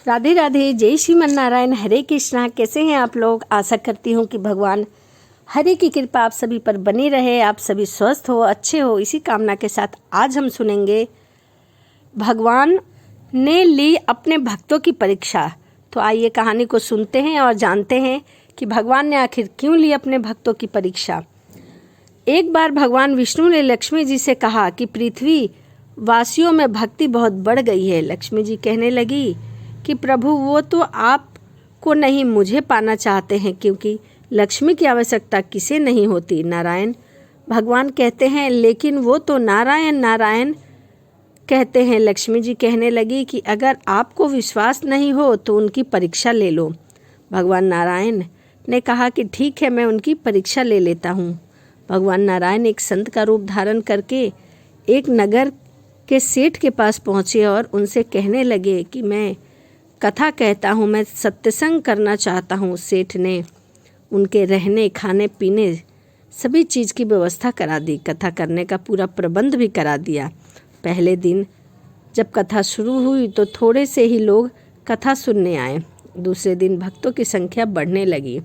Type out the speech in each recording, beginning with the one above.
राधे राधे, जय श्रीमन नारायण, हरे कृष्णा। कैसे हैं आप लोग? आशा करती हूँ कि भगवान हरे की कृपा आप सभी पर बनी रहे, आप सभी स्वस्थ हो, अच्छे हो। इसी कामना के साथ आज हम सुनेंगे भगवान ने ली अपने भक्तों की परीक्षा। तो आइए कहानी को सुनते हैं और जानते हैं कि भगवान ने आखिर क्यों ली अपने भक्तों की परीक्षा। एक बार भगवान विष्णु ने लक्ष्मी जी से कहा कि पृथ्वी वासियों में भक्ति बहुत बढ़ गई है। लक्ष्मी जी कहने लगी कि प्रभु, वो तो आपको नहीं मुझे पाना चाहते हैं, क्योंकि लक्ष्मी की आवश्यकता किसे नहीं होती। नारायण भगवान कहते हैं, लेकिन वो तो नारायण नारायण कहते हैं। लक्ष्मी जी कहने लगी कि अगर आपको विश्वास नहीं हो तो उनकी परीक्षा ले लो। भगवान नारायण ने कहा कि ठीक है, मैं उनकी परीक्षा ले लेता हूँ। भगवान नारायण एक संत का रूप धारण करके एक नगर के सेठ के पास पहुँचे और उनसे कहने लगे कि मैं कथा कहता हूँ, मैं सत्संग करना चाहता हूँ। सेठ ने उनके रहने खाने पीने सभी चीज़ की व्यवस्था करा दी, कथा करने का पूरा प्रबंध भी करा दिया। पहले दिन जब कथा शुरू हुई तो थोड़े से ही लोग कथा सुनने आए। दूसरे दिन भक्तों की संख्या बढ़ने लगी।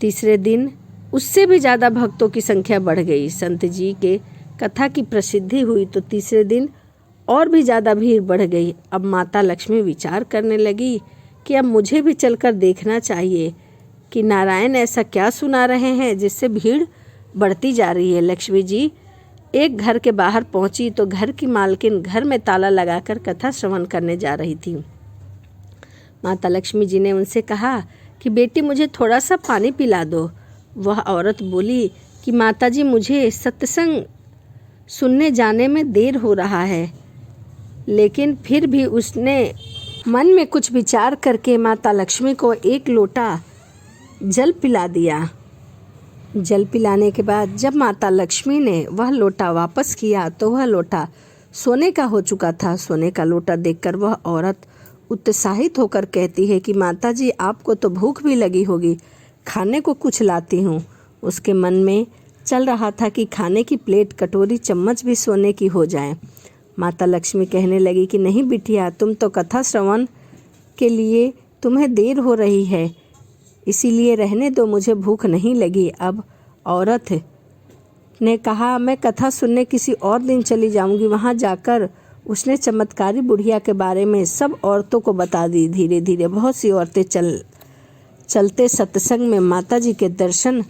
तीसरे दिन उससे भी ज़्यादा भक्तों की संख्या बढ़ गई। संत जी के कथा की प्रसिद्धि हुई तो तीसरे दिन और भी ज़्यादा भीड़ बढ़ गई। अब माता लक्ष्मी विचार करने लगी कि अब मुझे भी चलकर देखना चाहिए कि नारायण ऐसा क्या सुना रहे हैं जिससे भीड़ बढ़ती जा रही है। लक्ष्मी जी एक घर के बाहर पहुंची तो घर की मालकिन घर में ताला लगाकर कथा श्रवण करने जा रही थी। माता लक्ष्मी जी ने उनसे कहा कि बेटी, मुझे थोड़ा सा पानी पिला दो। वह औरत बोली कि माता जी, मुझे सत्संग सुनने जाने में देर हो रहा है। लेकिन फिर भी उसने मन में कुछ विचार करके माता लक्ष्मी को एक लोटा जल पिला दिया। जल पिलाने के बाद जब माता लक्ष्मी ने वह लोटा वापस किया तो वह लोटा सोने का हो चुका था। सोने का लोटा देखकर वह औरत उत्साहित होकर कहती है कि माता जी, आपको तो भूख भी लगी होगी, खाने को कुछ लाती हूँ। उसके मन में चल रहा था कि खाने की प्लेट, कटोरी, चम्मच भी सोने की हो जाए। माता लक्ष्मी कहने लगी कि नहीं बिटिया, तुम तो कथा श्रवण के लिए तुम्हें देर हो रही है, इसीलिए रहने दो, मुझे भूख नहीं लगी। अब औरत ने कहा, मैं कथा सुनने किसी और दिन चली जाऊंगी। वहां जाकर उसने चमत्कारी बुढ़िया के बारे में सब औरतों को बता दी। धीरे धीरे बहुत सी औरतें चलते सत्संग में माता जी के दर्शन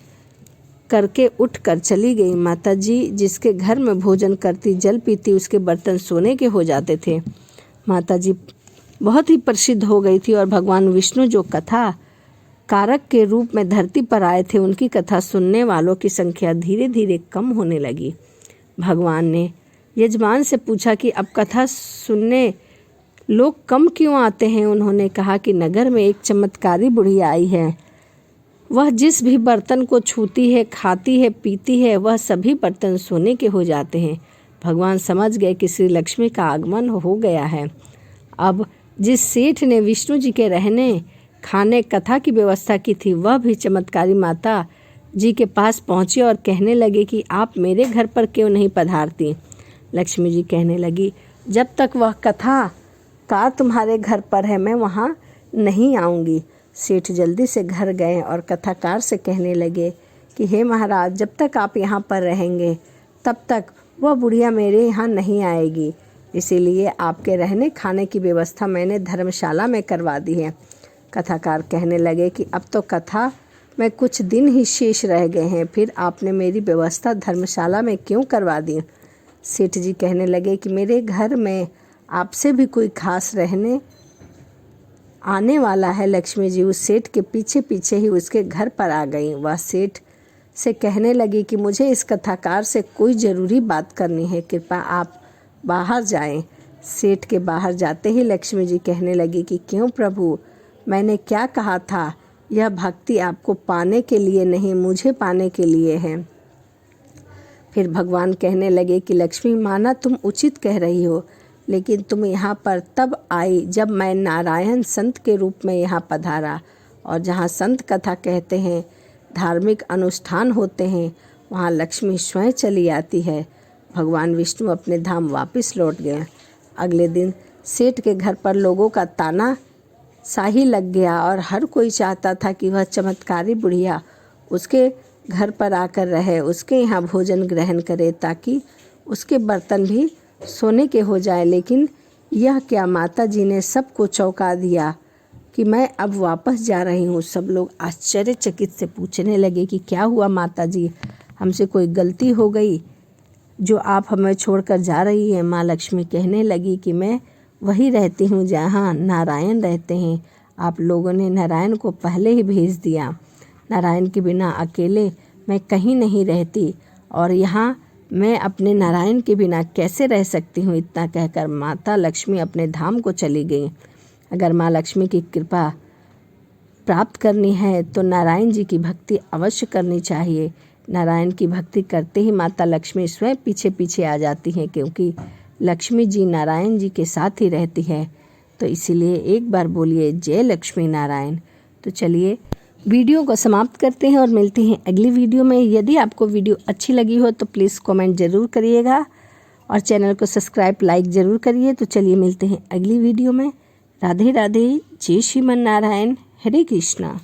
करके उठकर चली गई। माता जी जिसके घर में भोजन करती, जल पीती, उसके बर्तन सोने के हो जाते थे। माता जी बहुत ही प्रसिद्ध हो गई थी और भगवान विष्णु जो कथा कारक के रूप में धरती पर आए थे, उनकी कथा सुनने वालों की संख्या धीरे धीरे कम होने लगी। भगवान ने यजमान से पूछा कि अब कथा सुनने लोग कम क्यों आते हैं? उन्होंने कहा कि नगर में एक चमत्कारी बुढ़िया आई है। वह जिस भी बर्तन को छूती है, खाती है, पीती है, वह सभी बर्तन सोने के हो जाते हैं। भगवान समझ गए कि श्री लक्ष्मी का आगमन हो गया है। अब जिस सेठ ने विष्णु जी के रहने खाने कथा की व्यवस्था की थी, वह भी चमत्कारी माता जी के पास पहुंचे और कहने लगे कि आप मेरे घर पर क्यों नहीं पधारती? लक्ष्मी जी कहने लगी, जब तक वह कथा कार तुम्हारे घर पर है, मैं वहाँ नहीं आऊँगी। सेठ जल्दी से घर गए और कथाकार से कहने लगे कि हे महाराज, जब तक आप यहाँ पर रहेंगे तब तक वह बुढ़िया मेरे यहाँ नहीं आएगी, इसीलिए आपके रहने खाने की व्यवस्था मैंने धर्मशाला में करवा दी है। कथाकार कहने लगे कि अब तो कथा में कुछ दिन ही शेष रह गए हैं, फिर आपने मेरी व्यवस्था धर्मशाला में क्यों करवा दी? सेठ जी कहने लगे कि मेरे घर में आपसे भी कोई खास रहने आने वाला है। लक्ष्मी जी उस सेठ के पीछे पीछे ही उसके घर पर आ गई। वह सेठ से कहने लगी कि मुझे इस कथाकार से कोई ज़रूरी बात करनी है, कृपया आप बाहर जाएं। सेठ के बाहर जाते ही लक्ष्मी जी कहने लगी कि क्यों प्रभु, मैंने क्या कहा था? यह भक्ति आपको पाने के लिए नहीं, मुझे पाने के लिए है। फिर भगवान कहने लगे कि लक्ष्मी, माना तुम उचित कह रही हो, लेकिन तुम यहाँ पर तब आई जब मैं नारायण संत के रूप में यहाँ पधारा, और जहाँ संत कथा कहते हैं, धार्मिक अनुष्ठान होते हैं, वहाँ लक्ष्मी स्वयं चली आती है। भगवान विष्णु अपने धाम वापस लौट गए। अगले दिन सेठ के घर पर लोगों का ताना शाही लग गया और हर कोई चाहता था कि वह चमत्कारी बुढ़िया उसके घर पर आकर रहे, उसके यहाँ भोजन ग्रहण करे ताकि उसके बर्तन भी सोने के हो जाए। लेकिन यह क्या, माता जी ने सबको चौंका दिया कि मैं अब वापस जा रही हूँ। सब लोग आश्चर्यचकित से पूछने लगे कि क्या हुआ माता जी, हमसे कोई गलती हो गई जो आप हमें छोड़कर जा रही हैं। माँ लक्ष्मी कहने लगी कि मैं वही रहती हूँ जहाँ नारायण रहते हैं। आप लोगों ने नारायण को पहले ही भेज दिया। नारायण के बिना अकेले मैं कहीं नहीं रहती और यहाँ मैं अपने नारायण के बिना कैसे रह सकती हूँ। इतना कहकर माता लक्ष्मी अपने धाम को चली गई। अगर माँ लक्ष्मी की कृपा प्राप्त करनी है तो नारायण जी की भक्ति अवश्य करनी चाहिए। नारायण की भक्ति करते ही माता लक्ष्मी स्वयं पीछे पीछे आ जाती हैं, क्योंकि लक्ष्मी जी नारायण जी के साथ ही रहती है। तो इसीलिए एक बार बोलिए जय लक्ष्मी नारायण। तो चलिए वीडियो को समाप्त करते हैं और मिलते हैं अगली वीडियो में। यदि आपको वीडियो अच्छी लगी हो तो प्लीज़ कमेंट ज़रूर करिएगा और चैनल को सब्सक्राइब लाइक ज़रूर करिए। तो चलिए मिलते हैं अगली वीडियो में। राधे राधे, जय श्रीमन नारायण, हरे कृष्णा।